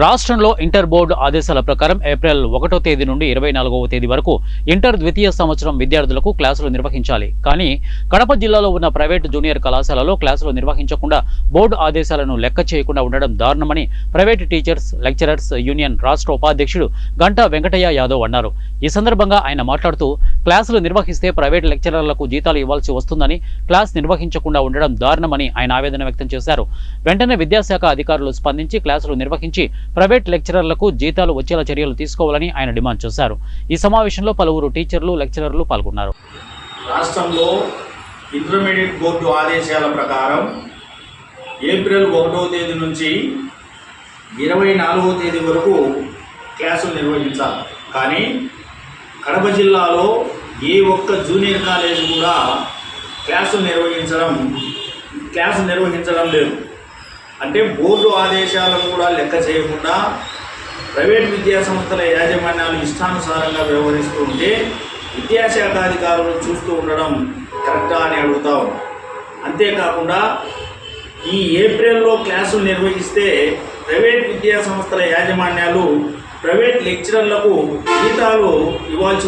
రాష్ట్రంలో inter board ఆదేశాల ప్రకారం ఏప్రిల్ 1వ తేదీ నుండి 24వ తేదీ వరకు ఇంటర్ ద్వితీయ సంవత్సరం విద్యార్థులకు క్లాసులు నిర్వహించాలి. కానీ కడప జిల్లాలో ఉన్న ప్రైవేటు జూనియర్ కళాశాలలో క్లాసులు నిర్వహించకుండా బోర్డు ఆదేశాలను లెక్క చేయకుండా ఉండడం దారుణమని ప్రైవేటు టీచర్స్ లెక్చరర్స్ యూనియన్ రాష్ట్ర ఉపాధ్యక్షుడు గంటా వెంకటయ్య యాదవ్ అన్నారు. ఈ సందర్భంగా ఆయన మాట్లాడుతూ క్లాసులు నిర్వహిస్తే ప్రైవేటు లెక్చరర్లకు జీతాలు ఇవ్వాల్సి వస్తుందని, క్లాస్ నిర్వహించకుండా ఉండడం దారుణమని ఆయన ఆవేదన వ్యక్తం చేశారు. వెంటనే విద్యాశాఖ అధికారులు స్పందించి క్లాసులు నిర్వహించి ప్రైవేట్ లెక్చరర్లకు జీతాలు వచ్చేలా చర్యలు తీసుకోవాలని ఆయన డిమాండ్ చేశారు. ఈ సమావేశంలో పలువురు టీచర్లు లెక్చరర్లు పాల్గొన్నారు. రాష్ట్రంలో ఇంటర్మీడియట్ బోర్డు ఆదేశాల ప్రకారం ఏప్రిల్ 1వ తేదీ నుంచి 24వ తేదీ వరకు క్లాసులు నిర్వహించాలి. కానీ కడప జిల్లాలో ఏ ఒక్క జూనియర్ కాలేజ్ కూడా క్లాసులు నిర్వహించడం లేదు. అంటే బోర్డు ఆదేశాలను కూడా లెక్క చేయకుండా ప్రైవేట్ విద్యా సంస్థల యాజమాన్యాలు ఇష్టానుసారంగా వ్యవహరిస్తూ ఉంటే విద్యాశాఖ అధికారులు చూస్తూ ఉండడం కరెక్టా అని అడుగుతా ఉన్నాం. అంతేకాకుండా ఈ ఏప్రిల్లో క్లాసులు నిర్వహిస్తే ప్రైవేట్ విద్యా సంస్థల యాజమాన్యాలు ప్రైవేట్ లెక్చరర్లకు జీతాలు ఇవ్వాల్సి